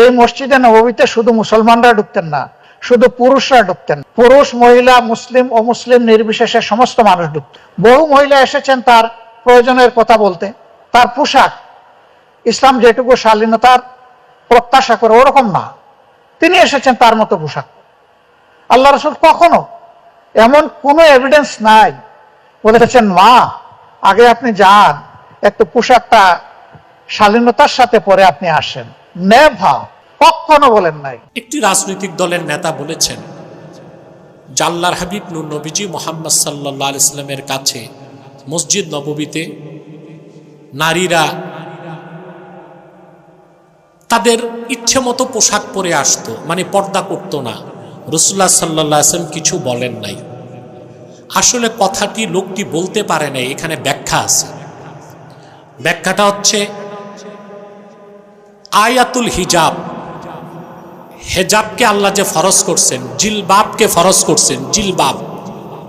এই মসজিদে নববীতে শুধু মুসলমানরা ঢুকতেন না, শুধু পুরুষরা ঢুকতেন, পুরুষ মহিলা মুসলিম অমুসলিম নির্বিশেষে সমস্ত মানুষ ঢুকতেন। বহু মহিলা এসেছেন তার প্রয়োজনের কথা বলতে। তার পোশাক ইসলাম যেটুকু শালীনতার প্রত্যাশা করে ওরকম না, তিনি এসেছেন তার মতো পোশাক। আল্লাহ রাসূল কখনো এমন কোনো এভিডেন্স নাই বলেছেন মা আগে আপনি যান, একটু পোশাকটা শালীনতার সাথে পরে আপনি আসেন, নেভা, কখনো বলেন নাই। একটি রাজনৈতিক দলের নেতা বলেছেন যে আল্লাহর হাবিব নূর নবীজি মুহাম্মদ সাল্লাল্লাহু আলাইহি ওয়াসাল্লামের কাছে মসজিদ নববীতে নারীরা তাদের ইচ্ছে মতো পোশাক পরে আসতো, মানে পর্দা করতো না। রাসূলুল্লাহ সাল্লাল্লাহু আলাইহি ওয়াসাল্লাম কিছু বলেন নাই। আসলে কথাটি লোকটি বলতে পারে নাই, এখানে ব্যাখ্যা আছে। ব্যাখ্যাটা হচ্ছে আয়াতুল হিজাব, হেজাবকে আল্লাহ যে ফরজ করছেন, জিলবাবকে ফরজ করছেন, জিলবাব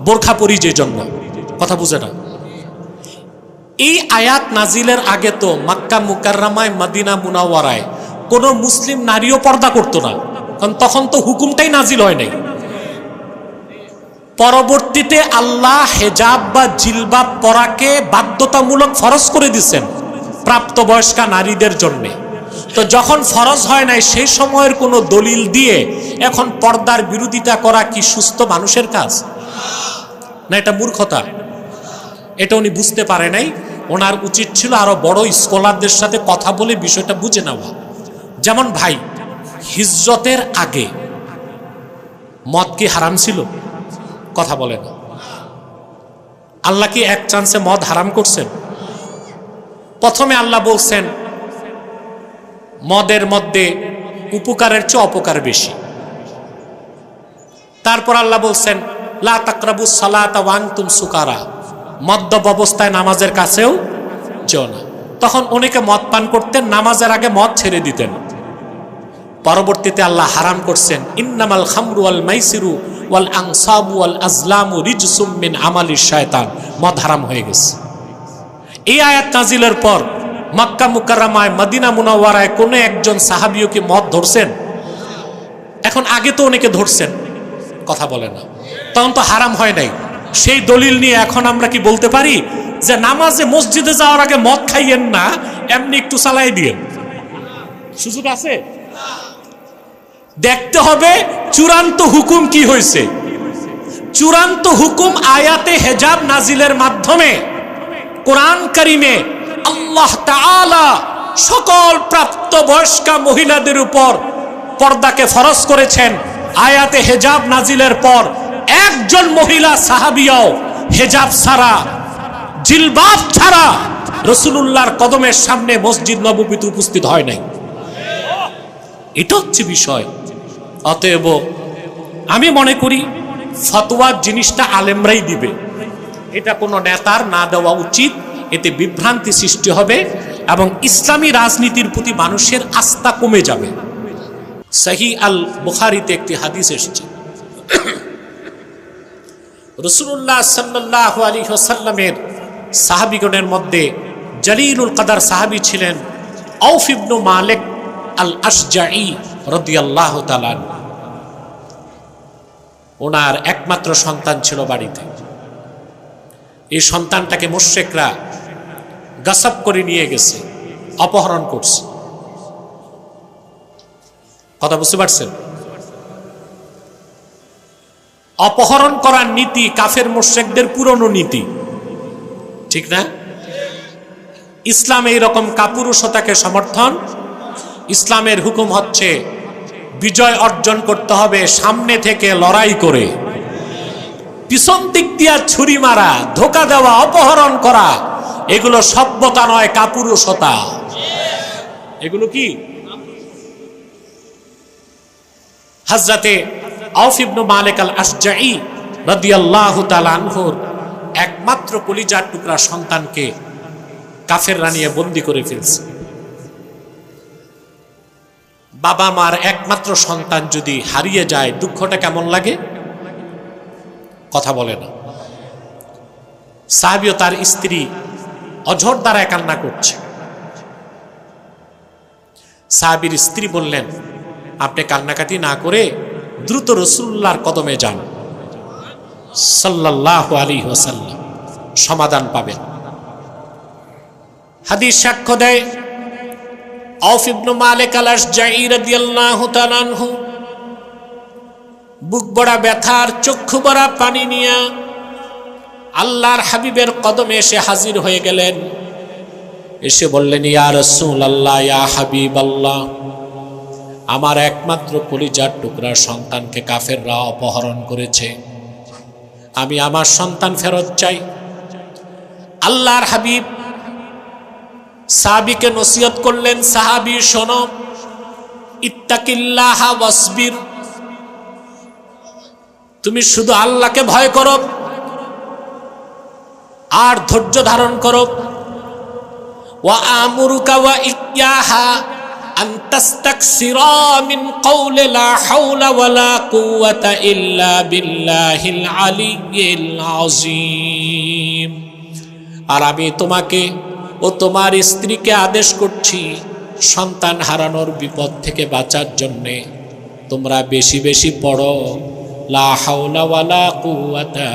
বোরখা পরি যে জন্য, কথা বুঝে না। এই আয়াত নাজিলের আগে তো মক্কা মুকাররমায় মদিনা মুনাওয়ারায় কোনো মুসলিম নারীও পর্দা করতো না, কারণ তখন তো হুকুমটাই নাজিল হয় নাই। পরবর্তীতে আল্লাহ হেজাব বা জিলবাব পরাকে বাধ্যতামূলক ফরজ করে দিচ্ছেন প্রাপ্তবয়স্কা নারীদের জন্যে। তো যখন ফরজ হয় নাই সেই সময়ের কোনো দলিল দিয়ে এখন পর্দার বিরোধিতা করা কি সুস্থ মানুষের কাজ? না, এটা মূর্খতা। এটা উনি বুঝতে পারে নাই। ওনার উচিত ছিল আরো বড় স্কলারদের সাথে কথা বলে বিষয়টা বুঝে নেওয়া। যেমন ভাই, হিজরতের আগে মদ কি হারাম ছিল? কথা বলে না। আল্লাহ কি এক চান্সে মদ হারাম করছেন? প্রথমে আল্লাহ বলছেন মদের মধ্যে উপকারের চেয়ে অপকার বেশি। তারপর আল্লাহ বলছেন লা তাকরাবুস সালাতা ওয়া আনতুম সুকারা, মদ্যপ অবস্থায় নামাজের কাছেও যেও না। তখন অনেকে মদ পান করতেন, নামাজের আগে মদ ছেড়ে দিতেন। পরবর্তীতে আল্লাহ হারাম করছেন ইন্নামাল খামরু ওয়াল মাইসিরু ওয়াল আনসাবু ওয়াল আজলামু রিজসুম মিন আমালিশ শায়তান, মদ হারাম হয়ে গেছে। এই আয়াত নাজিলের পর মক্কা মুকাররমায় মদিনা মুনাওয়ারায় কোনো একজন সাহাবীও কি মদ ধরছেন? এখন আগে তো অনেকে ধরছেন, কথা বলে না। তখন তো হারাম হয় নাই। সেই দলিল নিয়ে এখন আমরা কি বলতে পারি যে নামাজে মসজিদে যাওয়ার আগে মদ খাইয়েন না, এমনি একটু চালাই দিয়েন? সুযোগ আছে? দেখতে হবে চূড়ান্ত হুকুম কি হয়েছে। চূড়ান্ত হুকুম আয়াতে হেজাব নাজিলের মাধ্যমে কোরআন কারিমে আল্লাহ তাআলা সকল প্রাপ্তবয়স্কা মহিলাদের উপর পর্দাকে ফরজ করেছেন। আয়াতে হেজাব নাজিলের পর একজন মহিলা সাহাবিয়াও হেজাব ছাড়া, জিলবাব ছাড়া রাসূলুল্লাহর কদমের সামনে মসজিদ নববীতে উপস্থিত হয় নাই। এটা হচ্ছে বিষয়। অতএব আমি মনে করি ফতোয়ার জিনিসটা আলেমরাই দিবে, এটা কোনো নেতার না দেওয়া উচিত। এতে বিভ্রান্তি সৃষ্টি হবে এবং ইসলামী রাজনীতির প্রতি মানুষের আস্থা কমে যাবে। সহিহ আল বুখারীতে একটি হাদিস এসেছে, রাসূলুল্লাহ সাল্লাল্লাহু আলাইহি ওয়াসাল্লামের সাহাবীগণের মধ্যে জলিলুল কদর সাহাবী ছিলেন আউফ ইবনে মালিক আল আশজাঈ রাদিয়াল্লাহু তাআলা। ওনার একমাত্র সন্তান ছিল বাড়িতে। এই সন্তানটাকে মুশরিকরা গাসব করে নিয়ে গেছে, অপহরণ করছে। কথা বুঝতে পারছেন? অপহরণ করার নীতি কাফের মুশরিকদের পুরনো নীতি, ঠিক না? ইসলাম এইরকম কাপুরুষতাকে সমর্থন। ইসলামের হুকুম হচ্ছে বিজয় অর্জন করতে হবে সামনে থেকে লড়াই করে। পিছন দিক দিয়া ছুরি মারা, ধোকা দেওয়া, অপহরণ করা, এগুলো সভ্যতা নয়, কাপুরুষতা। এগুলো কি? হযরতে আউফ ইবনে মালিক আল আশজাঈ রাদিয়াল্লাহু তাআলা আনহুর একমাত্র কলিজার টুকরা সন্তানকে কাফেররা নিয়ে বন্দী করে ফেলছে। বাবা মার একমাত্র সন্তান যদি হারিয়ে যায় দুঃখটা কেমন লাগে? কথা বলে না। সাহাবী ও তার স্ত্রী অঝর দ্বারায় কান্না করছে। সাহাবীর স্ত্রী বললেন, আপনি কান্নাকাটি না করে দ্রুত রাসূলুল্লাহর কদমে যান, সাল্লাল্লাহু আলাইহি ওয়াসাল্লাম, সমাধান পাবেন। হাদিস সাক্ষ্য দেয়, আউফ ইবনে মালিক আল-আশজাঈ রাদিয়াল্লাহু তাআলা আনহু বুক ভরা ব্যথার, চক্ষু ভরা পানি নিয়ে আল্লাহর হাবিবের কদমে এসে হাজির হয়ে গেলেন। এসে বললেন, ইয়া রাসূলুল্লাহ, ইয়া হাবিবাল্লাহ, আমার একমাত্র কলিজার টুকরা সন্তানকে কাফেররা অপহরণ করেছে, আমি আমার সন্তান ফেরত চাই। আল্লাহর হাবিব সাহাবীকে নসিহত করলেন, সাহাবী শোনো, ইত্তাকিল্লাহ ওয়াসবির, তুমি শুধু আল্লাহকে ভয় করো আর ধৈর্য ধারণ করো। ওয়া আমুরুকা ওয়া ইয়্যাহা আন তাস্তাকসিরা মিন কওলি লা হাওলা ওয়ালা কুওয়াতা ইল্লা বিল্লাহিল আলিয়্যিল আযীম। আর আমি তোমাকে ও তোমার স্ত্রীকে আদেশ করছি, সন্তান হারানোর বিপদ থেকে বাঁচার জন্যে তোমরা বেশি বেশি পড়ো লা হাওলা ওয়ালা কুওয়াতা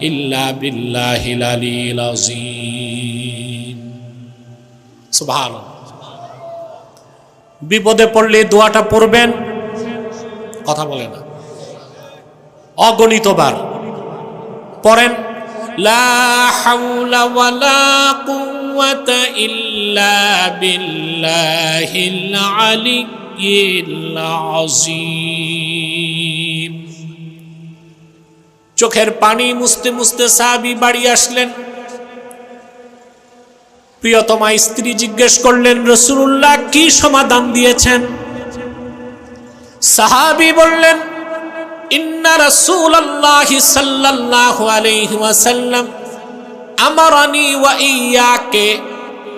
ইল্লা বিল্লাহিল আলিয়্যিল আযীম। সুবহানাল্লাহ। বিপদে পড়লে দোয়াটা পড়বেন, কথা বলে না, অগণিতবার পড়েন, লা হাওলা ওয়ালা কুওয়াতা ইল্লা বিল্লাহিল আলিয়্যিল আযীম। চোখের পানি মুছতে মুছতে সাহাবী বাড়ি আসলেন। প্রিয়তমা স্ত্রী জিজ্ঞেস করলেন, রাসূলুল্লাহ কি সমাধান দিয়েছেন? সাহাবী বললেন, ইন্না রাসূলুল্লাহি সাল্লাল্লাহু আলাইহি ওয়াসাল্লাম আমারানি ওয়া ইয়্যাকা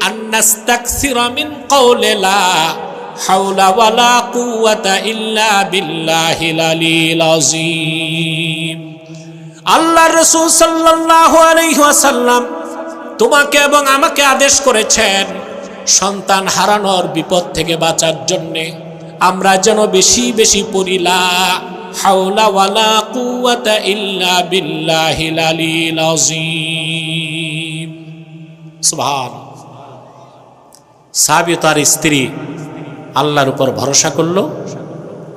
আন নাস্তাকসিরা মিন কওলি লা হাওলা ওয়ালা কুওয়াতা ইল্লা বিল্লাহিল আলিয়্যিল আযীম। আল্লাহর রাসূল সাল্লাল্লাহু আলাইহি ওয়াসাল্লাম তোমাকে এবং আমাকে আদেশ করেছেন, সন্তান হারানোর বিপদ থেকে বাঁচার জন্য আমরা যেন বেশি বেশি পড়ি লা হাওলা ওয়ালা কুওয়াতা ইল্লা বিল্লাহিল আলিয়্যিল আযীম। সুবহানাল্লাহ। সাহাবী তার স্ত্রী আল্লাহর উপর ভরসা করলো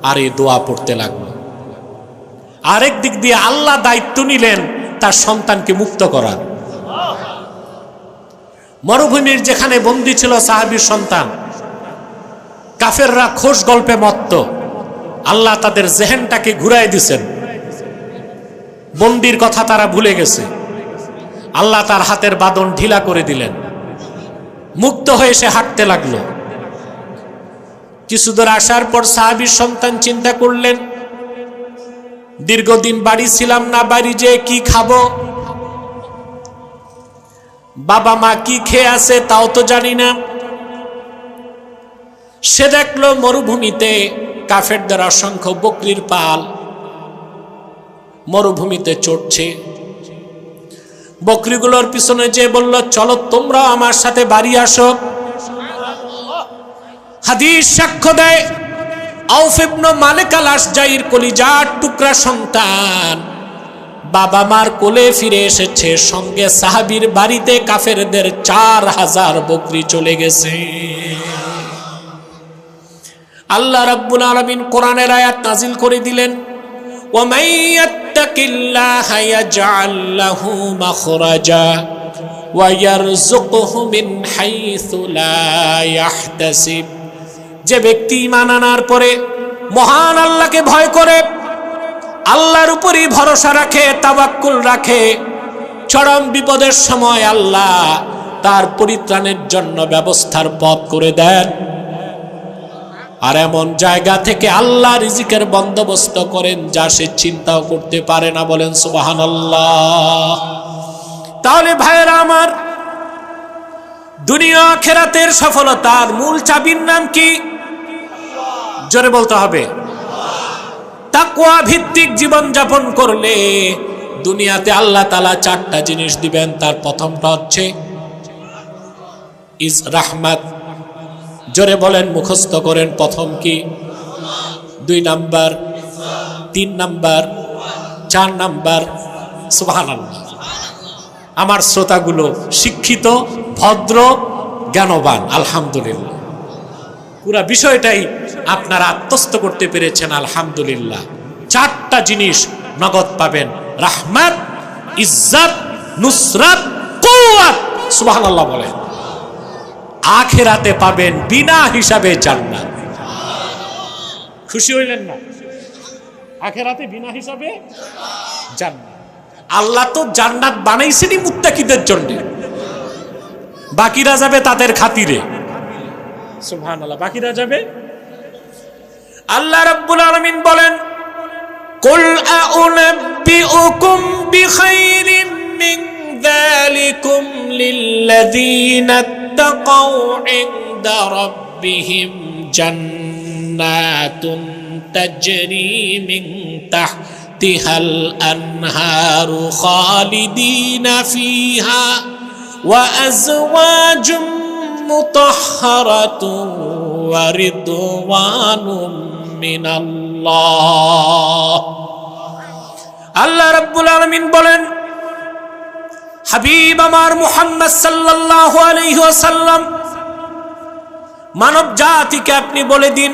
আর এই দোয়া পড়তে লাগলো। আরেক দিক দিয়ে আল্লাহ দায়িত্ব নিলেন তার সন্তানকে মুক্ত করার। মরুভূমির যেখানে বন্দী ছিল সাহাবীর সন্তান, কাফেররা খোশ গল্পে মত্ত, আল্লাহ তাদের জেহেনটাকে ঘুরাই দিয়েছেন, বন্দির কথা তারা ভুলে গেছে। আল্লাহ তার হাতের বাঁধন ঢিলা করে দিলেন, মুক্ত হয়ে সে হাঁটতে লাগলো। কিছু দূর আসার পর সাহাবীর সন্তান চিন্তা করলেন, দীর্ঘদিন বাড়ি ছিলাম না, বাড়ি যেয়ে কি খাবো, বাবা মা কি খেয়ে আছে তাও তো জানি না। সে দেখলো মরুভূমিতে কাফেরদের অসংখ্য বকরির পাল মরুভূমিতে চড়ছে। বকরিগুলোর পিছনে যে বলল, চলো তোমরা আমার সাথে বাড়ি আসো। হাদিস সাক্ষ্য দেয়, আউফ ইবনে মালিক আল-আশজাঈর কলিজার টুকরা সন্তান বাবা মার কোলে ফিরে এসেছে, সঙ্গে সাহাবীর বাড়িতে কাফেরদের 4000 বকরি চলে গেছে। আল্লাহ রাব্বুল আলামিন কোরআনের আয়াত নাজিল করে দিলেন, ওয়া মান ইয়াত্তাকিল্লাহা ইয়াজআল লাহু মাখরাজা ওয়া ইয়ারযুকহু মিন হাইসু লা ইয়াহতাসিব। যে ব্যক্তি ঈমান আনার পরে মহান আল্লাহকে ভয় করে, আল্লাহর উপরই ভরসা রাখে, তাওয়াক্কুল রাখে, চরম বিপদের সময় আল্লাহ তার পরিত্রাণের জন্য ব্যবস্থার পথ করে দেন। আর এমন জায়গা থেকে আল্লাহ রিজিকের বন্দোবস্ত করেন যা সে চিন্তাও করতে পারে না। বলেন সুবহানাল্লাহ। তাহলে ভাইয়েরা আমার, দুনিয়া আখিরাতের সফলতার মূল চাবির নাম কি? জোরে বলতে হবে। তাকওয়া ভিত্তিক জীবন যাপন করলে দুনিয়াতে আল্লাহ তাআলা 4টা জিনিস দিবেন। তার প্রথমটা হচ্ছে রাহমাত, জোরে বলেন, মুখস্থ করেন। প্রথম কি? 2 নাম্বার, 3 নাম্বার, 4 নাম্বার। সুবহানাল্লাহ। আমার শ্রোতাগুলো শিক্ষিত, ভদ্র, জ্ঞানবান, আলহামদুলিল্লাহ। পুরা বিষয়টাই আপনারা আত্মস্থ করতে পেরেছেন, আলহামদুলিল্লাহ। 4টা জিনিস নগদ পাবেন: রাহমাত, ইজ্জত, নুসরাত, কুওয়াত। সুবহানাল্লাহ বলেন। আখিরাতে পাবেন বিনা হিসাবে জান্নাত। খুশি হইলেন না? আখিরাতে বিনা হিসাবে জান্নাত। আল্লাহ তো জান্নাত বানাইছেনই মুত্তাকিদের জন্য, বাকিরা যাবে তাদের খাতিরে। সুবহানাল্লাহ। বাকিরা যাবে। আল্লাহ রাব্বুল আলামিন বলেন, কুল আউনাব্বিউকুম বিখাইরিম মিন যালিকুম লিল্লাযীনা ইত্তাকাউ ইনদা রাব্বিহিম জান্নাতুন তাজরি মিন তাহতিহাল আনহারু খালিদিনা ফিহা ওয়া আজওয়াজুম মুতাহহারাতুন ওয়া রিদওয়ানুম মিনাল্লাহ। আল্লাহ রাব্বুল আলামিন বলেন, হাবিব আমার মুহাম্মদ সাল্লাল্লাহু আলাইহি ওয়াসাল্লাম, মানব জাতিকে আপনি বলে দিন,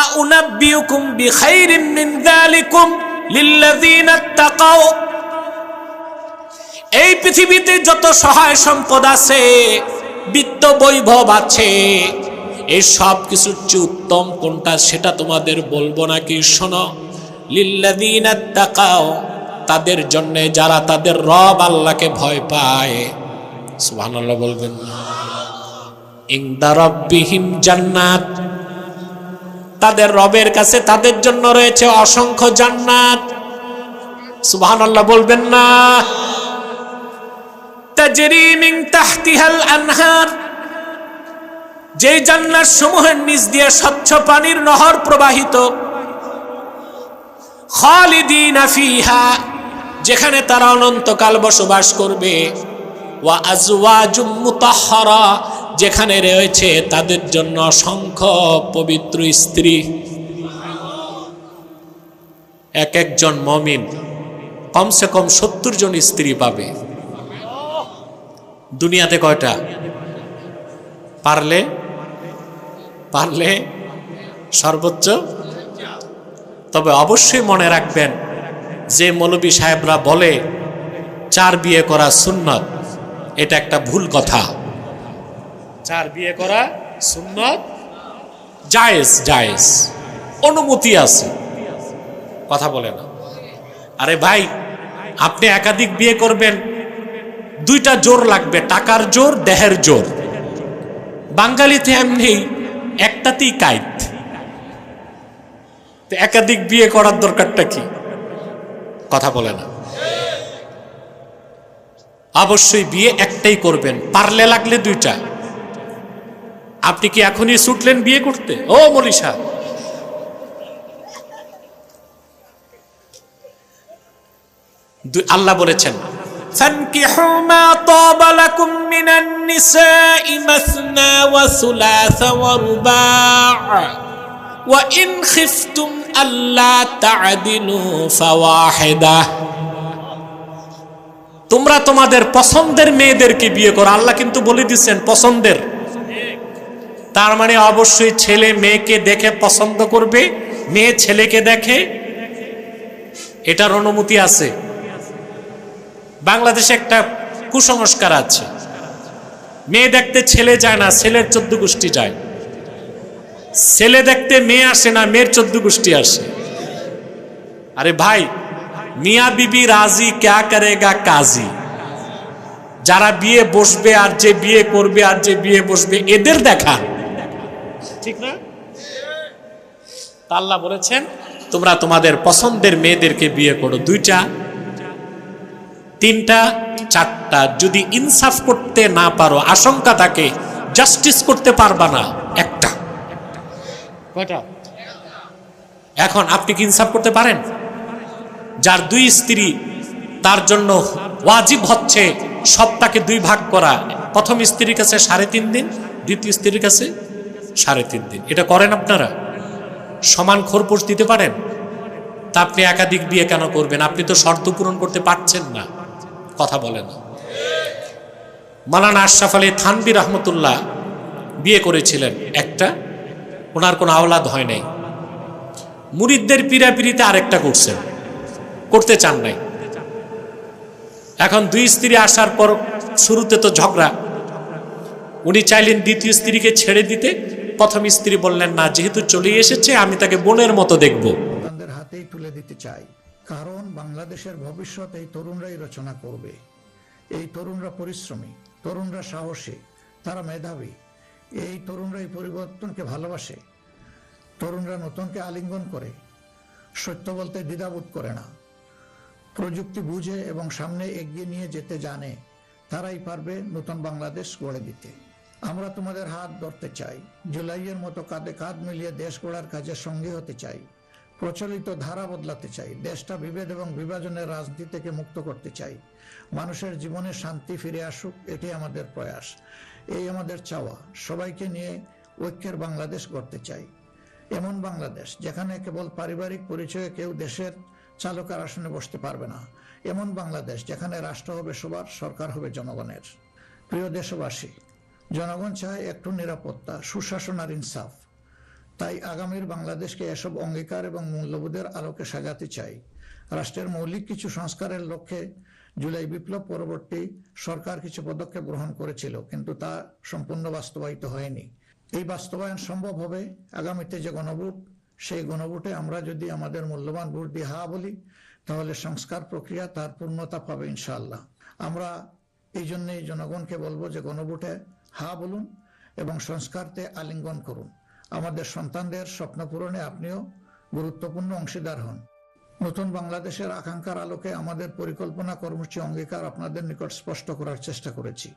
আউনাব্বিউকুম বিখাইরিম মিন যালিকুম লিল্লাযীনা ইত্তাকাউ। এই পৃথিবীতে যত সহায় সম্পদ আছে, বিত্ত বৈভব আছে, এই সব কিছুর চেয়ে উত্তম কোনটা সেটা তোমাদের বলবো নাকি? শোনো, লিল্লাযীনা ইত্তাকাউ, তাদের জন্য যারা তাদের রব আল্লাহকে ভয় পায়। সুবহানাল্লাহ বলবেন। ইনদা রাব্বিহিম জান্নাত, তাদের রবের কাছে তাদের জন্য রয়েছে অসংখ্য জান্নাত। সুবহানাল্লাহ বলবেন না? তাজরি মিন তাহতিহাল আনহার, যে জান্নাত সমূহের নিচ দিয়ে স্বচ্ছ পানির নহর প্রবাহিত। খালিদিনা ফিহা, যেখানে তারা অনন্তকাল বসবাস করবে। ওয়া আজওয়াজুম মুতাহহারা, যেখানে রয়েছে তাদের জন্য অসংখ্য পবিত্র স্ত্রী। এক একজন মুমিন কমসে কম 70 জন স্ত্রী পাবে। দুনিয়াতে কয়টা? পারলে সর্বোচ্চ। তবে অবশ্যই মনে রাখবেন, যে মৌলবী সাহেবরা বলে 4 বিয়ে করা সুন্নত, এটা একটা ভুল কথা। 4 বিয়ে করা সুন্নত, জায়েজ, অনুমতি আছে, কথা বলে না। আরে ভাই, আপনি একাধিক বিয়ে করবেন, 2টা জোর লাগবে, টাকার জোর, দেহের জোর। বাঙালিতে এমনি একটাতেই কাইত, একাধিক বিয়ে করার দরকারটা কি? কথা বলে না। অবশ্যই বিয়ে একটাই করবেন, পারলে লাগলে 2টা। আপনি কি এখনই ছুটলেন বিয়ে করতে? ও মনীষা, আল্লাহ বলেছেন, ফানকিহু মা তাবা লাকুম মিনান নিসাই মাসনা ওয়া সুলাসা ওয়া রুবা' ওয়া ইন খিফতুম আল্লা তা'দিলু ফাওয়াহিদা। তোমরা তোমাদের পছন্দের মেয়েদেরকে বিয়ে করো। আল্লাহ কিন্তু বলে দিচ্ছেন পছন্দের, তার মানে অবশ্যই ছেলে মেয়েকে দেখে পছন্দ করবে, মেয়ে ছেলেকে দেখে, এটার অনুমতি আছে। বাংলাদেশে একটা কুসংস্কার আছে, মেয়ে দেখতে ছেলে যায় না, ছেলের 14 গোষ্ঠী যায়। ছেলে দেখতে মেয়ে আসে না, মেয়ের 14 গোষ্ঠী আসে। আরে ভাই, মিয়া বিবি রাজি, ক্যা করেগা কাজী। যারা বিয়ে বসবে আর যে বিয়ে করবে আর যে বিয়ে বসবে, এদের দেখা, ঠিক না? আল্লাহ বলেছেন, তোমরা তোমাদের পছন্দের মেয়েদেরকে বিয়ে করো। 2টা, 3টা, 4টা। যদি ইনসাফ করতে না পারো, আশঙ্কা থাকে জাস্টিস করতে পারবা না, 1টা। কয়টা? এখন আপনি কি ইনসাফ করতে পারেন? যার 2 স্ত্রী, তার জন্য ওয়াজিব হচ্ছে সবটাকে 2 ভাগ করা। প্রথম স্ত্রীর কাছে 3.5 দিন, দ্বিতীয় স্ত্রীর কাছে 3.5 দিন। এটা করেন আপনারা? সমান খোরপোশ দিতে পারেন? তা আপনি একাধিক বিয়ে কেন করবেন? আপনি তো শর্ত পূরণ করতে পারছেন না, কথা বলেন। মাওলানা আশরাফ আলী থানভী রহমতুল্লাহ বিয়ে করেছিলেন একটা, ওনার কোনো আওলাদ হয় নাই। মুরিদদের পিড়াপিড়িতে আরেকটা করছেন, করতে চান নাই। এখন 2 স্ত্রী আসার পর শুরুতে তো ঝগড়া, উনি চাইলেন দ্বিতীয় স্ত্রীকে ছেড়ে দিতে। প্রথম স্ত্রী বললেন না, যেহেতু চলে এসেছে আমি তাকে বোনের মতো দেখব। তাদের হাতেই তুলে দিতে চাই, কারণ বাংলাদেশের ভবিষ্যৎ এই তরুণরাই রচনা করবে। এই তরুণরা পরিশ্রমী, তরুণরা সাহসী, তারা মেধাবী। এই তরুণরাই পরিবর্তনকে ভালোবাসে। তরুণরা নতুনকে আলিঙ্গন করে, সত্য বলতে দ্বিধাবোধ করে না, প্রযুক্তি বুঝে এবং সামনে এগিয়ে নিয়ে যেতে জানে। তারাই পারবে নতুন বাংলাদেশ গড়ে দিতে। আমরা তোমাদের হাত ধরতে চাই, জুলাইয়ের মতো কাঁধে কাঁধ মিলিয়ে দেশ গড়ার কাজে সঙ্গী হতে চাই, প্রচলিত ধারা বদলাতে চাই, দেশটা বিভেদ এবং বিভাজনের রাজনীতি থেকে মুক্ত করতে চাই, মানুষের জীবনে শান্তি ফিরে আসুক, এটি আমাদের প্রয়াস, এই আমাদের চাওয়া। সবাইকে নিয়ে ঐক্যের বাংলাদেশ গড়তে চাই, এমন বাংলাদেশ যেখানে কেবল পারিবারিক পরিচয়ে কেউ দেশের চালকের আসনে বসতে পারবে না, এমন বাংলাদেশ যেখানে রাষ্ট্র হবে সবার, সরকার হবে জনগণের। প্রিয় দেশবাসী, জনগণ চায় একটু নিরাপত্তা, সুশাসন আর ইনসাফ। তাই আগামীর বাংলাদেশকে এসব অঙ্গীকার এবং মূল্যবোধের আলোকে সাজাতে চাই। রাষ্ট্রের মৌলিক কিছু সংস্কারের লক্ষ্যে জুলাই বিপ্লব পরবর্তী সরকার কিছু পদক্ষেপ গ্রহণ করেছিল, কিন্তু তা সম্পূর্ণ বাস্তবায়িত হয়নি। এই বাস্তবায়ন সম্ভব হবে আগামীতে যে গণভোট, সেই গণভোটে আমরা যদি আমাদের মূল্যবান ভোট দিয়ে হা বলি, তাহলে সংস্কার প্রক্রিয়া তার পূর্ণতা পাবে ইনশাআল্লাহ। আমরা এই জন্যই জনগণকে বলবো যে গণভোটে হা বলুন এবং সংস্কারতে আলিঙ্গন করুন। আমাদের সন্তানদের স্বপ্ন পূরণে আপনিও গুরুত্বপূর্ণ অংশীদার হন। নতুন বাংলাদেশের আকাঙ্ক্ষার আলোকে আমাদের পরিকল্পনা, কর্মসূচি, অঙ্গীকার আপনাদের নিকট স্পষ্ট করার চেষ্টা করেছি।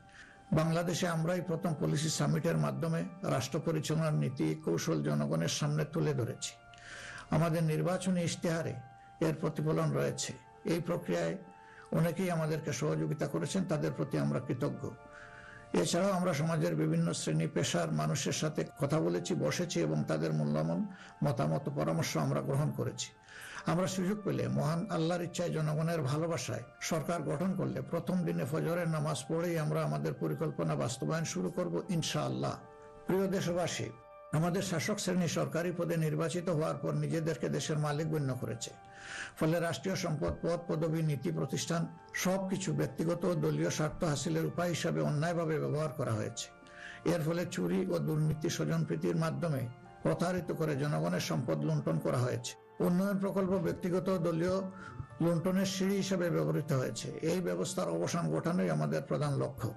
বাংলাদেশে আমরাই প্রথম পলিসি সামিটের মাধ্যমে রাষ্ট্র পরিচালনার নীতি কৌশল জনগণের সামনে তুলে ধরেছি। আমাদের নির্বাচনী ইশতেহারে এর প্রতিফলন রয়েছে। এই প্রক্রিয়ায় অনেকেই আমাদেরকে সহযোগিতা করেছেন, তাদের প্রতি আমরা কৃতজ্ঞ। এছাড়াও আমরা সমাজের বিভিন্ন শ্রেণী পেশার মানুষের সাথে কথা বলেছি, বসেছি এবং তাদের মূল্যবান মতামত, পরামর্শ আমরা গ্রহণ করেছি। আমরা সুযোগ পেলে, মহান আল্লাহর ইচ্ছায়, জনগণের ভালোবাসায় সরকার গঠন করলে প্রথম দিনে ফজরের নামাজ পড়েই আমরা আমাদের পরিকল্পনা বাস্তবায়ন শুরু করব ইনশাআল্লাহ। প্রিয় দেশবাসী, আমাদের শাসক শ্রেণী সরকারি পদে নির্বাচিত হওয়ার পর নিজেদেরকে দেশের মালিক গণ্য করেছে। ফলে রাষ্ট্রীয় সম্পদ, পদ, পদবি, নীতি, প্রতিষ্ঠান সবকিছু ব্যক্তিগত ও দলীয় স্বার্থ হাসিলের উপায় হিসাবে অন্যায়ভাবে ব্যবহার করা হয়েছে। এর ফলে চুরি ও দুর্নীতি, স্বজনপ্রীতির মাধ্যমে প্রতারিত করে জনগণের সম্পদ লুণ্ঠন করা হয়েছে। উন্নয়ন প্রকল্প ব্যক্তিগত ও দলীয় লুণ্ঠনের সিঁড়ি হিসাবে ব্যবহৃত হয়েছে। এই ব্যবস্থার অবসান ঘটানোই আমাদের প্রধান লক্ষ্য।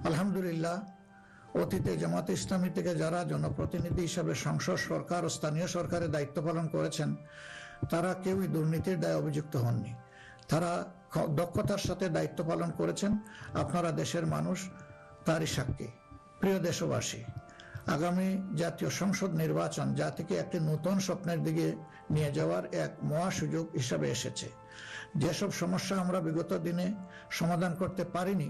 আলহামদুলিল্লাহ, অতীতে জামাতে ইসলামী থেকে যারা জনপ্রতিনিধি হিসাবে সংসদ, সরকার ও স্থানীয় সরকারের দায়িত্ব পালন করেছেন, তারা কেউই দুর্নীতির দায়ে অভিযুক্ত হননি। তারা দক্ষতার সাথে দায়িত্ব পালন করেছেন। আপনারা দেশের মানুষ, তারই সাক্ষী। প্রিয় দেশবাসী, আগামী জাতীয় সংসদ নির্বাচন জাতিকে একটি নতুন স্বপ্নের দিকে নিয়ে যাওয়ার এক মহা সুযোগ হিসাবে এসেছে। যেসব সমস্যা আমরা বিগত দিনে সমাধান করতে পারিনি,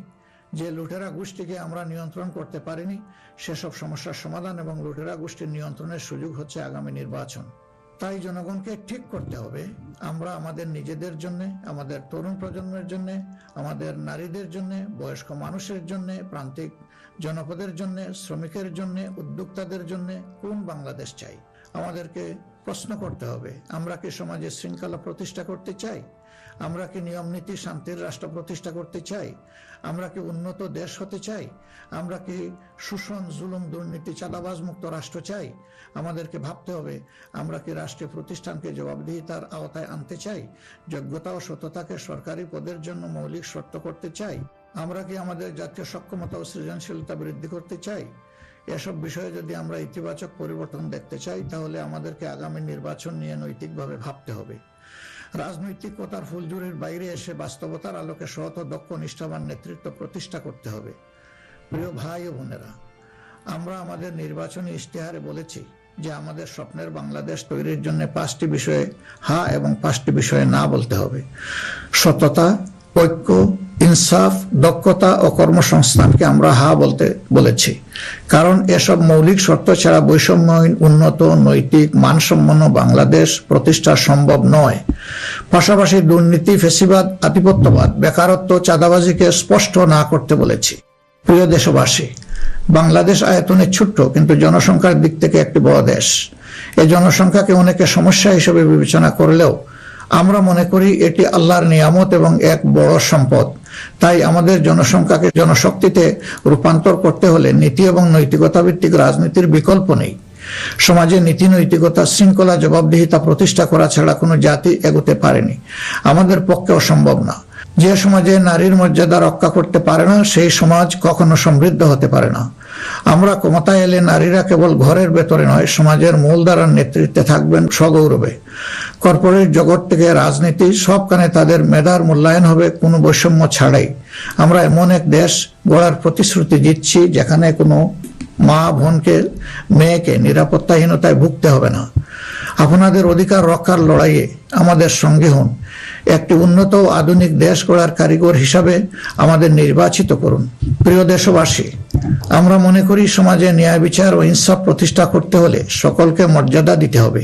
যে লুটেরা গোষ্ঠীকে আমরা নিয়ন্ত্রণ করতে পারিনি, সেসব সমস্যার সমাধান এবং লুটেরা গোষ্ঠীর নিয়ন্ত্রণের সুযোগ হচ্ছে আগামী নির্বাচন। তাই জনগণকে ঠিক করতে হবে, আমরা আমাদের নিজেদের জন্য, আমাদের তরুণ প্রজন্মের জন্য, আমাদের নারীদের জন্য, বয়স্ক মানুষের জন্য, প্রান্তিক জনপদের জন্য, শ্রমিকের জন্য, উদ্যোক্তাদের জন্য কোন বাংলাদেশ চাই। আমাদেরকে প্রশ্ন করতে হবে, আমরা কি সমাজে শৃঙ্খলা প্রতিষ্ঠা করতে চাই? আমরা কি নিয়ম নীতি, শান্তির রাষ্ট্র প্রতিষ্ঠা করতে চাই? আমরা কি উন্নত দেশ হতে চাই? আমরা কি শোষণ, জুলুম, দুর্নীতি, চাঁদাবাজ মুক্ত রাষ্ট্র চাই? আমাদেরকে ভাবতে হবে, আমরা কি রাষ্ট্রীয় প্রতিষ্ঠানকে জবাবদিহিতার আওতায় আনতে চাই? যোগ্যতা ও সততাকে সরকারি পদের জন্য মৌলিক শর্ত করতে চাই? আমরা কি আমাদের জাতীয় সক্ষমতা ও সৃজনশীলতা বৃদ্ধি করতে চাই? এসব বিষয়ে যদি আমরা ইতিবাচক পরিবর্তন দেখতে চাই, তাহলে আমাদেরকে আগামী নির্বাচন নিয়ে নৈতিকভাবে ভাবতে হবে। রাজনৈতিকতার ফুলঝুরির বাইরে এসে বাস্তবতার আলোকে সৎ ও দক্ষ নিষ্ঠাবান নেতৃত্ব প্রতিষ্ঠা করতে হবে। প্রিয় ভাই ও বোনেরা, আমরা আমাদের নির্বাচনী ইশতেহারে বলেছি যে আমাদের স্বপ্নের বাংলাদেশ তৈরির জন্য 5টি বিষয়ে হা এবং 5টি বিষয়ে না বলতে হবে। সততা, ঐক্য, ইনসাফ, দক্ষতা ও কর্মসংস্থানকে আমরা হা বলতে বলেছি, কারণ এসব মৌলিক শর্ত ছাড়া বৈষম্যহীন, উন্নত, নৈতিক, মানসম্পন্ন বাংলাদেশ প্রতিষ্ঠা সম্ভব নয়। পাশাপাশি দুর্নীতি, ফ্যাসিবাদ, আধিপত্যবাদ, বেকারত্ব, চাঁদাবাজিকে স্পষ্ট না করতে বলেছি। প্রিয় দেশবাসী, বাংলাদেশ আয়তনে ছোট্ট কিন্তু জনসংখ্যার দিক থেকে একটি বড় দেশ। এই জনসংখ্যাকে অনেকে সমস্যা হিসেবে বিবেচনা করলেও আমরা মনে করি এটি আল্লাহর নিয়ামত এবং এক বড় সম্পদ। তাই আমাদের জনসংখ্যাকে জনশক্তিতে রূপান্তর করতে হলে নীতি এবং নৈতিকতা ভিত্তিক রাজনীতির বিকল্প নেই। সমাজে নীতি, নৈতিকতা, শৃঙ্খলা, জবাবদিহিতা প্রতিষ্ঠা করা ছাড়া কোনো জাতি এগোতে পারেনি, আমাদের পক্ষে অসম্ভব না। যে সমাজে নারীর মর্যাদা রক্ষা করতে পারে না, সেই সমাজ কখনো সমৃদ্ধ হতে পারে না। আমরা ক্ষমতায় এলে নারীরা কেবল ঘরের ভেতরে নয়, সমাজের মূলধারার নেতৃত্বে থাকবেন সগৌরবে। কর্পোরেট জগৎ থেকে রাজনীতি, সবখানে তাদের মেধার মূল্যায়ন হবে কোনো বৈষম্য ছাড়াই। আমরা এমন এক দেশ গড়ার প্রতিশ্রুতি দিচ্ছি যেখানে কোনো মা, বোনকে, মেয়েকে নিরাপত্তাহীনতায় ভুগতে হবে না। আপনাদের অধিকার রক্ষার লড়াইয়ে আমাদের সঙ্গী হন। একটি উন্নত ও আধুনিক দেশ গড়ার কারিগর হিসাবে আমাদের নির্বাচিত করুন। প্রিয় দেশবাসী, আমরা মনে করি সমাজে ন্যায়, বিচার ও ইনসাফ প্রতিষ্ঠা করতে হলে সকলকে মর্যাদা দিতে হবে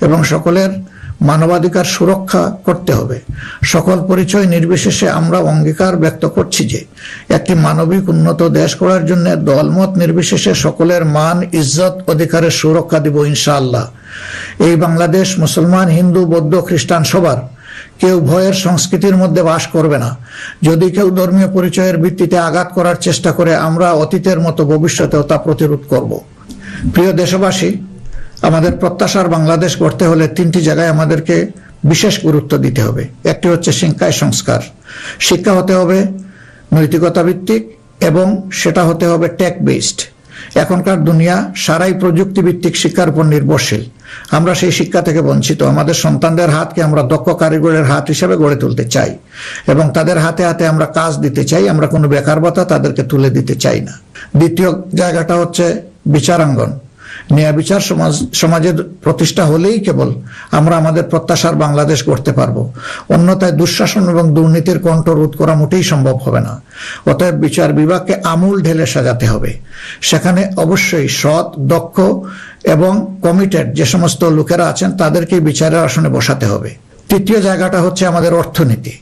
এবং সকলের মানবাধিকার সুরক্ষা করতে হবে। সকল পরিচয় নির্বিশেষে আমরা অঙ্গীকার ব্যক্ত করছি যে একটি মানবিক উন্নত দেশ গড়ার জন্য দলমত নির্বিশেষে সকলের মান, ইজ্জত, অধিকারের সুরক্ষা দিব ইনশাআল্লাহ। এই বাংলাদেশ মুসলমান, হিন্দু, বৌদ্ধ, খ্রিস্টান সবার। কেউ ভয়ের সংস্কৃতির মধ্যে বাস করবে না। যদি কেউ ধর্মীয় পরিচয়ের ভিত্তিতে আঘাত করার চেষ্টা করে, আমরা অতীতের মতো ভবিষ্যতেও তা প্রতিরোধ করব। প্রিয় দেশবাসী, আমাদের প্রত্যাশার বাংলাদেশ গড়তে হলে তিনটি জায়গায় আমাদেরকে বিশেষ গুরুত্ব দিতে হবে। একটি হচ্ছে শিক্ষায় সংস্কার। শিক্ষা হতে হবে নৈতিকতা ভিত্তিক এবং সেটা হতে হবে টেক বেসড। এখনকার দুনিয়া সারাই প্রযুক্তি ভিত্তিক শিক্ষার উপর নির্ভরশীল। আমরা সেই শিক্ষা থেকে বঞ্চিত। আমাদের সন্তানদের হাতকে আমরা দক্ষ কারিগরের হাত হিসেবে গড়ে তুলতে চাই এবং তাদের হাতে হাতে আমরা কাজ দিতে চাই। আমরা কোনো বেকার ভাতা তাদেরকে তুলে দিতে চাই না। দ্বিতীয় জায়গাটা হচ্ছে বিচারাঙ্গন। ন্যায় বিচার সমাজের প্রতিষ্ঠা হলেই কেবল আমরা আমাদের প্রত্যাশার বাংলাদেশ গড়তে পারবো। অন্যথায় দুঃশাসন এবং দুর্নীতির কণ্ঠ রোধ করা মোটেই সম্ভব হবে না। অতএব বিচার বিভাগকে আমূল ঢেলে সাজাতে হবে। সেখানে অবশ্যই সৎ, দক্ষ এবং কমিটেড যে সমস্ত লোকেরা আছেন তাদেরকে বিচারের আসনে বসাতে হবে। তৃতীয় জায়গাটা হচ্ছে আমাদের অর্থনীতি।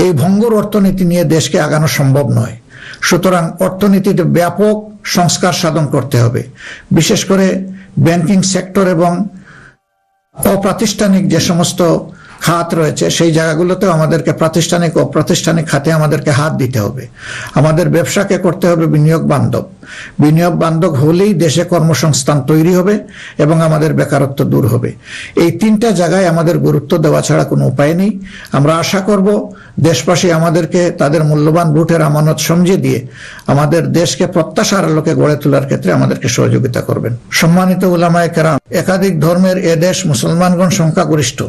এই ভঙ্গুর অর্থনীতি নিয়ে দেশকে আগানো সম্ভব নয়। সুতরাং অর্থনীতিতে ব্যাপক সংস্কার সাধন করতে হবে। বিশেষ করে ব্যাংকিং সেক্টর এবং অপ্রাতিষ্ঠানিক যে সমস্ত খাত রয়েছে সেই জায়গাগুলোতেও আমাদেরকে প্রাতিষ্ঠানিক ও অপ্রাতিষ্ঠানিক খাতে আমাদেরকে হাত দিতে হবে। আমাদের ব্যবসাকে করতে হবে বিনিয়োগ বান্ধব। বিনিয়োগ বান্ধব হলেই দেশে কর্মসংস্থান তৈরি হবে এবং আমাদের বেকারত্ব দূর হবে। এই তিনটা জায়গায় আমাদের গুরুত্ব দেওয়া ছাড়া কোনো উপায় নেই। আমরা আশা করব দেশবাসী আমাদেরকে তাদের মূল্যবান ভোটের আমানত সমঝে দিয়ে আমাদের দেশকে প্রত্যাশার আলোকে গড়ে তোলার ক্ষেত্রে আমাদেরকে সহযোগিতা করবেন। সম্মানিত উলামায়ে কেরাম, একাধিক ধর্মের এ দেশ মুসলমানগণ সংখ্যাগরিষ্ঠ।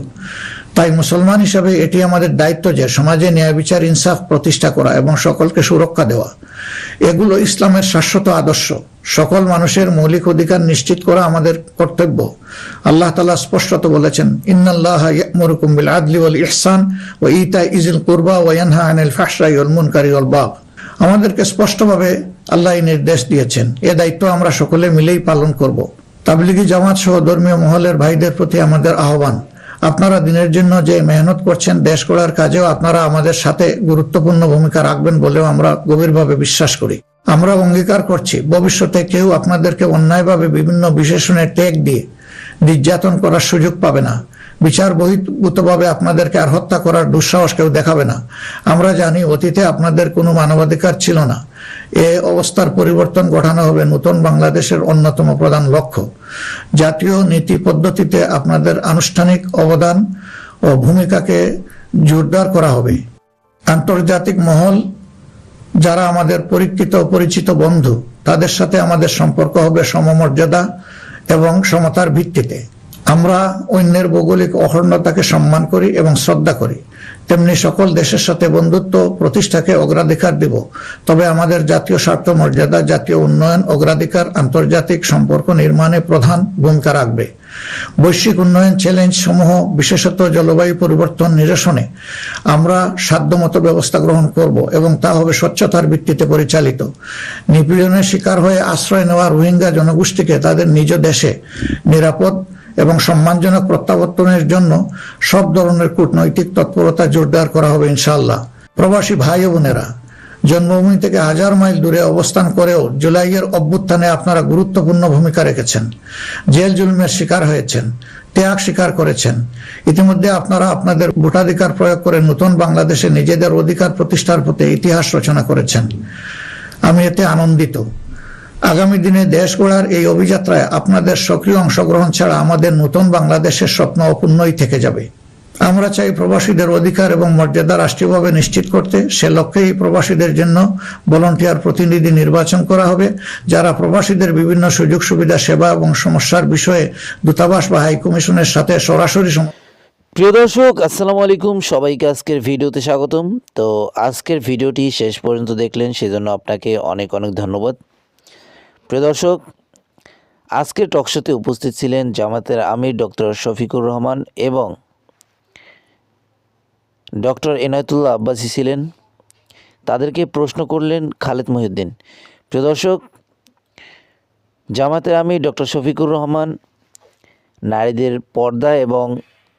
তাই মুসলমান হিসাবে এটি আমাদের দায়িত্ব যে সমাজে ন্যায়, বিচার, ইনসাফ প্রতিষ্ঠা করা এবং সকলকে সুরক্ষা দেওয়া। এগুলো ইসলামের শাশ্বত আদর্শ। সকল মানুষের মৌলিক অধিকার নিশ্চিত করা আমাদের কর্তব্য। আল্লাহ তাআলা স্পষ্টত বলেছেন, ইন্নাল্লাহা ইয়া'মুরুকুম বিল আদলি ওয়াল ইহসান ওয়া ইতা'i যিল কুরবা ওয়া ইয়ানহা আনিল ফাহশাই ওয়াল মুনকারি ওয়াল বাগ। আমাদেরকে স্পষ্টভাবে আল্লাহ নির্দেশ দিয়েছেন। এ দায়িত্ব আমরা সকলে মিলেই পালন করব। তাবলিগি জামাত সহ ধর্মীয় মহলের ভাইদের প্রতি আমাদের আহ্বান, আপনারা দিনের জন্য যে মেহনত করছেন, দেশ গড়ার কাজেও আপনারা আমাদের সাথে গুরুত্বপূর্ণ ভূমিকা রাখবেন বলেও আমরা গভীরভাবে বিশ্বাস করি। আমরা অঙ্গীকার করছি ভবিষ্যতে কেউ আপনাদেরকে অন্যায়ভাবে বিভিন্ন বিশেষণের ট্যাগ দিয়ে নির্যাতন করার সুযোগ পাবে না। বিচার বহির্ভূতভাবে আপনাদেরকে আর হত্যা করার দুঃসাহস কেউ দেখাবে না। আমরা জানি অতীতে আপনাদের কোনো মানবাধিকার ছিল না। এ অবস্থার পরিবর্তন ঘটানো হবে নতুন বাংলাদেশের অন্যতম প্রধান লক্ষ্য। জাতীয় নীতি পদ্ধতিতে আপনাদের আনুষ্ঠানিক অবদান ও ভূমিকাকে জোরদার করা হবে। আন্তর্জাতিক মহল যারা আমাদের পরীক্ষিত পরিচিত বন্ধু, তাদের সাথে আমাদের সম্পর্ক হবে সমমর্যাদা এবং সমতার ভিত্তিতে। আমরা অন্যের ভৌগোলিক অখণ্ডতাকে সম্মান করি এবং শ্রদ্ধা করি, তেমনি সকল দেশের সাথে বন্ধুত্ব প্রতিষ্ঠাকে অগ্রাধিকার দেব। তবে আমাদের জাতীয় স্বার্থ, মর্যাদা, জাতীয় উন্নয়ন, অগ্রাধিকার আন্তর্জাতিক সম্পর্ক নির্মাণে প্রধান ভূমিকা রাখবে। বৈশ্বিক উন্নয়ন চ্যালেঞ্জ সমূহ বিশেষত জলবায়ু পরিবর্তন নিরসনে আমরা সাধ্যমতো ব্যবস্থা গ্রহণ করব এবং তা হবে স্বচ্ছতার ভিত্তিতে পরিচালিত। নিপীড়নের শিকার হয়ে আশ্রয় নেওয়া রোহিঙ্গা জনগোষ্ঠীকে তাদের নিজ দেশে নিরাপদ এবং সম্মানজনক প্রত্যাবর্তনের জন্য সব ধরনের কূটনৈতিক তৎপরতা জোরদার করা হবে ইনশাআল্লাহ। প্রবাসী ভাই ও বোনেরা, জন্মভূমি থেকে 1000 মাইল দূরে অবস্থান করেও জুলাইয়ের অভ্যুত্থানে আপনারা গুরুত্বপূর্ণ ভূমিকা রেখেছেন, জেল জুলুমের শিকার হয়েছেন, ত্যাগ স্বীকার করেছেন। ইতিমধ্যে আপনারা আপনাদের ভোটাধিকার প্রয়োগ করে নতুন বাংলাদেশে নিজেদের অধিকার প্রতিষ্ঠার পথে ইতিহাস রচনা করেছেন। আমি এতে আনন্দিত। আগামী দিনে দেশ গড়ার এই অভিযাত্রায় আপনাদের সক্রিয় অংশগ্রহণ ছাড়া আমাদের নতুন বাংলাদেশের স্বপ্ন অপূর্ণই থেকে যাবে। আমরা চাই প্রবাসীদের অধিকার এবং মর্যাদা রাষ্ট্রীয়ভাবে নিশ্চিত করতে। সে লক্ষ্যেই প্রবাসীদের জন্য ভলান্টিয়ার প্রতিনিধি নির্বাচন করা হবে, যারা প্রবাসীদের বিভিন্ন সুযোগ সুবিধা, সেবা এবং সমস্যার বিষয়ে দূতাবাস বা হাই কমিশনের সাথে সরাসরি। প্রিয় দর্শক, আসসালামু আলাইকুম, সবাইকে আজকের ভিডিওতে স্বাগতম। তো আজকের ভিডিওটি শেষ পর্যন্ত দেখলেন, সেজন্য আপনাকে অনেক অনেক ধন্যবাদ। প্রিয় দর্শক, আজকের টকশোতে উপস্থিত ছিলেন জামাতের আমির ডক্টর শফিকুর রহমান এবং ডক্টর এনায়েতুল্লাহ আব্বাসী ছিলেন। তাদেরকে প্রশ্ন করলেন খালেদ মহিউদ্দিন। প্রিয় দর্শক, জামাতের আমির ডক্টর শফিকুর রহমান নারীদের পর্দা এবং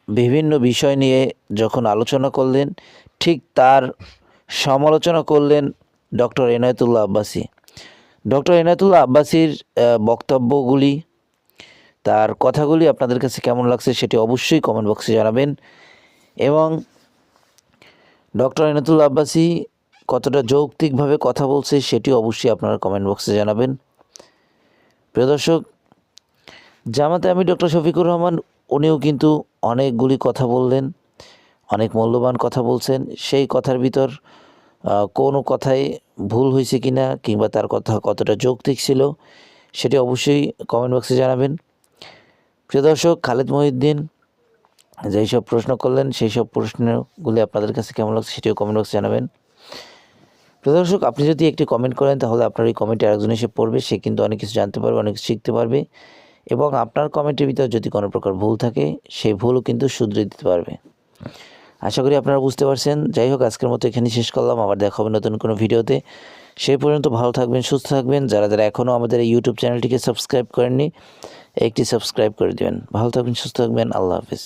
বিভিন্ন বিষয় নিয়ে যখন আলোচনা করলেন, ঠিক তার সমালোচনা করলেন ডক্টর এনায়েতুল্লাহ আব্বাসী। ডক্টর এনায়েতুল্লাহ আব্বাসীর বক্তব্যগুলি, তার কথাগুলি আপনাদের কাছে কেমন লাগছে সেটি অবশ্যই কমেন্ট বক্সে জানাবেন। এবং ডক্টর এনায়েতুল্লাহ আব্বাসী কতটা যৌক্তিকভাবে কথা বলছে সেটি অবশ্যই আপনারা কমেন্ট বক্সে জানাবেন। প্রিয় দর্শক, জামাতে আমির ডক্টর শফিকুর রহমান উনিও কিন্তু অনেকগুলি কথা বললেন, অনেক মূল্যবান কথা বলছেন। সেই কথার ভিতর কোনো কথাই ভুল হয়েছে কিনা কিংবা তার কথা কতটা যৌক্তিক ছিল সেটি অবশ্যই কমেন্ট বক্সে জানাবেন। প্রিয় দর্শক, খালেদ মহিউদ্দিন যেই সব প্রশ্ন করলেন সেই সব প্রশ্নগুলি আপনাদের কাছে কেমন লাগছে সেটিও কমেন্ট বক্সে জানাবেন। প্রিয় দর্শক, আপনি যদি একটি কমেন্ট করেন তাহলে আপনার এই কমেন্টে আরেকজন এসে পড়বে, সে কিন্তু অনেক কিছু জানতে পারবে, অনেক কিছু শিখতে পারবে এবং আপনার কমেন্টের ভিতর যদি কোনো প্রকার ভুল থাকে সেই ভুলও কিন্তু শুধরে দিতে পারবে। আশা করি আপনারা বুঝতে পারছেন। যাই হোক, আজকের মতো এখানেই শেষ করলাম। আবার দেখা হবে নতুন কোনো ভিডিওতে। সেই পর্যন্ত ভালো থাকবেন, সুস্থ থাকবেন। যারা যারা এখনও আমাদের এই ইউটিউব চ্যানেলটিকে সাবস্ক্রাইব করেননি, একটি সাবস্ক্রাইব করে দেবেন। ভালো থাকবেন, সুস্থ থাকবেন। আল্লাহ হাফেজ।